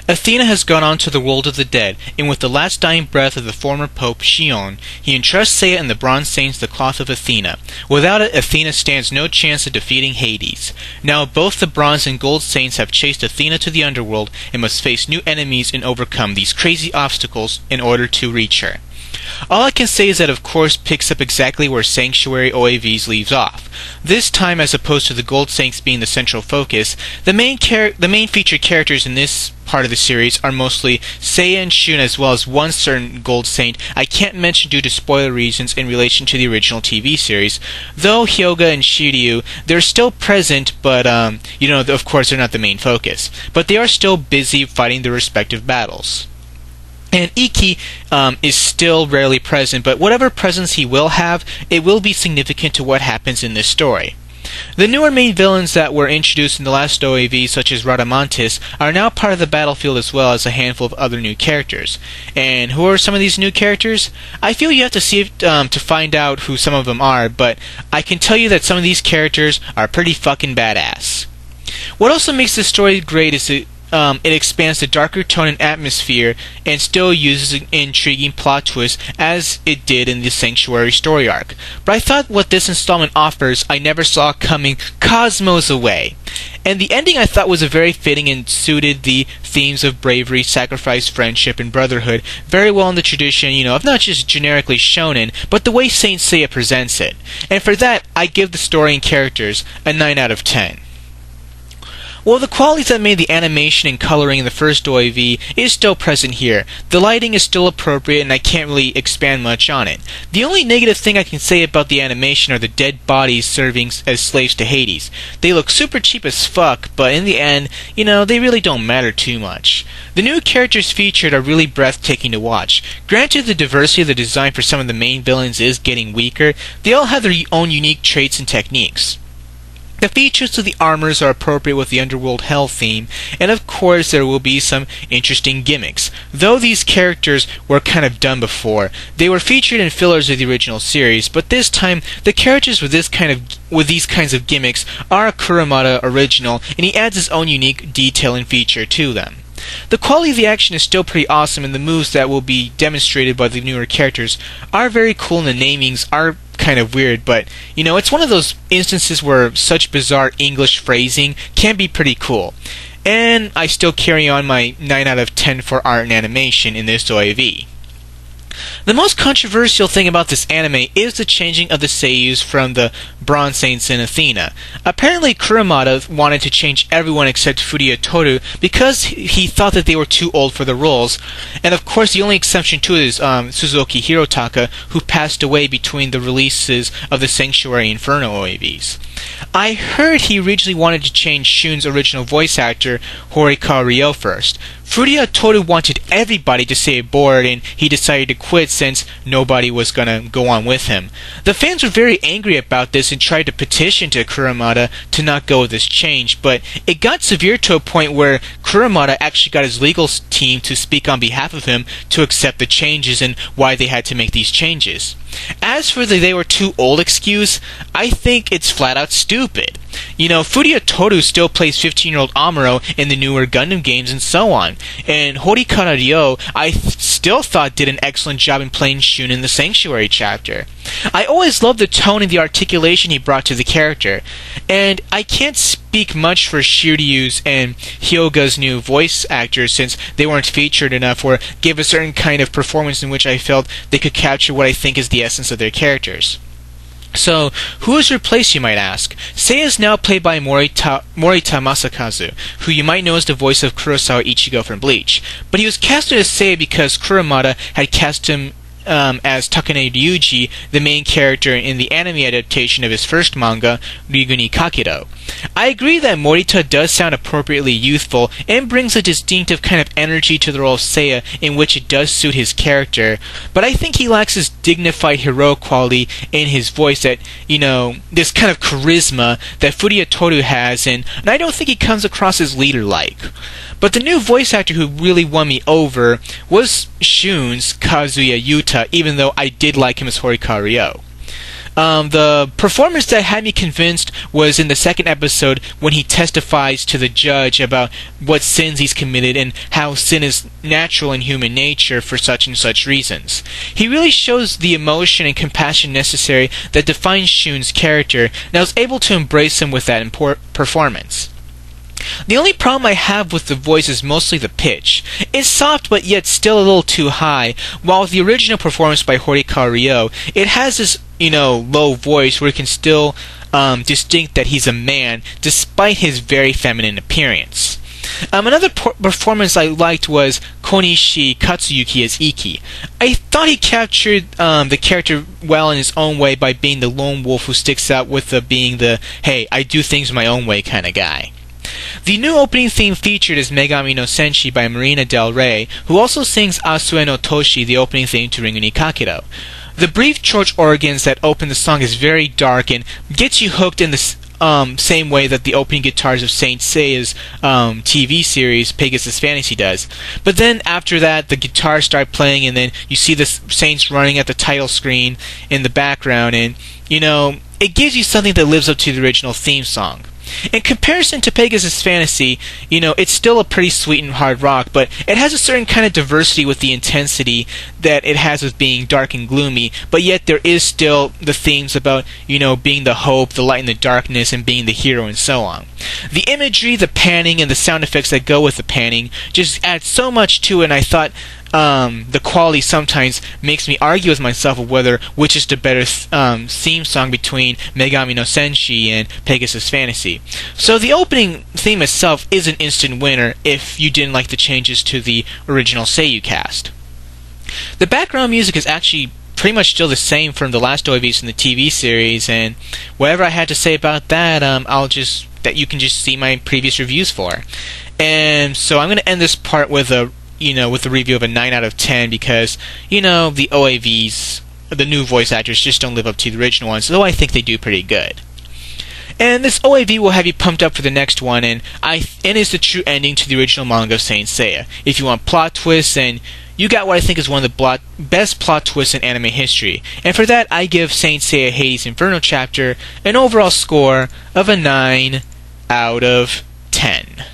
Athena has gone on to the world of the dead, and with the last dying breath of the former Pope Xion, he entrusts Seiya and the Bronze Saints the cloth of Athena. Without it, Athena stands no chance of defeating Hades. Now both the Bronze and Gold Saints have chased Athena to the underworld and must face new enemies and overcome these crazy obstacles in order to reach her. All I can say is that of course picks up exactly where Sanctuary OAVs leaves off. This time, as opposed to the Gold Saints being the central focus, the main featured characters in this part of the series are mostly Seiya and Shun, as well as one certain Gold Saint I can't mention due to spoiler reasons in relation to the original TV series. Though Hyoga and Shiryu, they're still present, but of course they're not the main focus. But they are still busy fighting their respective battles. And Iki is still rarely present, but whatever presence he will have, it will be significant to what happens in this story. The newer main villains that were introduced in the last OAV, such as Radamantis, are now part of the battlefield as well as a handful of other new characters. And who are some of these new characters? I feel you have to see it to find out who some of them are, but I can tell you that some of these characters are pretty fucking badass. What also makes this story great is it expands the darker tone and atmosphere and still uses an intriguing plot twist as it did in the Sanctuary story arc. But I thought what this installment offers I never saw coming cosmos away. And the ending I thought was a very fitting and suited the themes of bravery, sacrifice, friendship, and brotherhood very well in the tradition, of not just generically shonen, but the way Saint Seiya presents it. And for that, I give the story and characters a 9 out of 10. Well, the qualities that made the animation and coloring in the first OAV is still present here. The lighting is still appropriate and I can't really expand much on it. The only negative thing I can say about the animation are the dead bodies serving as slaves to Hades. They look super cheap as fuck, but in the end, they really don't matter too much. The new characters featured are really breathtaking to watch. Granted, the diversity of the design for some of the main villains is getting weaker, they all have their own unique traits and techniques. The features of the armors are appropriate with the Underworld Hell theme, and of course there will be some interesting gimmicks. Though these characters were kind of done before, they were featured in fillers of the original series, but this time the characters with these kinds of gimmicks are a Kurumada original, and he adds his own unique detail and feature to them. The quality of the action is still pretty awesome, and the moves that will be demonstrated by the newer characters are very cool, and the namings are kind of weird, but it's one of those instances where such bizarre English phrasing can be pretty cool. And I still carry on my 9 out of 10 for art and animation in this OAV. The most controversial thing about this anime is the changing of the seiyus from the Bronze Saints and Athena. Apparently Kurumada wanted to change everyone except Furuya Toru because he thought that they were too old for the roles, and of course the only exception to it is Suzuki Hirotaka, who passed away between the releases of the Sanctuary Inferno OAVs. I heard he originally wanted to change Shun's original voice actor, Horikawa Ryo, first. Furuya Toru wanted everybody to say bored, and he decided to quit since nobody was gonna go on with him. The fans were very angry about this and tried to petition to Kurumada to not go with this change, but it got severe to a point where Kurumada actually got his legal team to speak on behalf of him to accept the changes and why they had to make these changes. As for the "they were too old" excuse, I think it's flat out stupid. Furuya Toru still plays 15-year-old Amuro in the newer Gundam games and so on, and Horikawa Ryo I still thought did an excellent job in playing Shun in the Sanctuary chapter. I always loved the tone and the articulation he brought to the character, and I can't speak much for Shiryu's and Hyoga's new voice actors since they weren't featured enough or gave a certain kind of performance in which I felt they could capture what I think is the essence of their characters. So, who is replaced, you might ask? Seiya is now played by Morita Masakazu, who you might know as the voice of Kurosawa Ichigo from Bleach. But he was casted as Seiya because Kurumada had cast him as Takane Ryuji, the main character in the anime adaptation of his first manga, Riguni Kakiro. I agree that Morita does sound appropriately youthful and brings a distinctive kind of energy to the role of Seiya in which it does suit his character, but I think he lacks his dignified hero quality in his voice that, this kind of charisma that Furuya Toru has, and I don't think he comes across as leader-like. But the new voice actor who really won me over was Shun's Kazuya Yuta, even though I did like him as Horikawa Ryo. The performance that had me convinced was in the second episode when he testifies to the judge about what sins he's committed and how sin is natural in human nature for such and such reasons. He really shows the emotion and compassion necessary that defines Shun's character, and I was able to embrace him with that performance. The only problem I have with the voice is mostly the pitch. It's soft but yet still a little too high, while with the original performance by Horikawa Ryo, it has this, low voice where it can still distinct that he's a man despite his very feminine appearance. Another performance I liked was Konishi Katsuyuki as Iki. I thought he captured the character well in his own way by being the lone wolf who sticks out with being the, hey, I do things my own way kind of guy. The new opening theme featured is Megami no Senshi by Marina Del Rey, who also sings Asue no Toshi, the opening theme to Ringu ni Kakero. The brief church organs that open the song is very dark and gets you hooked in the same way that the opening guitars of Saint Seiya's TV series Pegasus Fantasy does. But then after that, the guitars start playing and then you see the saints running at the title screen in the background, and, it gives you something that lives up to the original theme song. In comparison to Pegasus Fantasy, it's still a pretty sweet and hard rock, but it has a certain kind of diversity with the intensity that it has with being dark and gloomy, but yet there is still the themes about, being the hope, the light in the darkness, and being the hero, and so on. The imagery, the panning, and the sound effects that go with the panning just add so much to it, and I thought the quality sometimes makes me argue with myself of which is the better theme song between Megami no Senshi and Pegasus Fantasy. So the opening theme itself is an instant winner if you didn't like the changes to the original Seiyu cast. The background music is actually pretty much still the same from the last OAVs in the TV series, and whatever I had to say about that, that you can just see my previous reviews for. And so I'm going to end this part with a review of a 9 out of 10 because, the OAVs, the new voice actors, just don't live up to the original ones, though I think they do pretty good. And this OAV will have you pumped up for the next one, and is the true ending to the original manga of Saint Seiya. If you want plot twists, and you got what I think is one of the best plot twists in anime history. And for that, I give Saint Seiya Hades Inferno chapter an overall score of a 9 out of 10.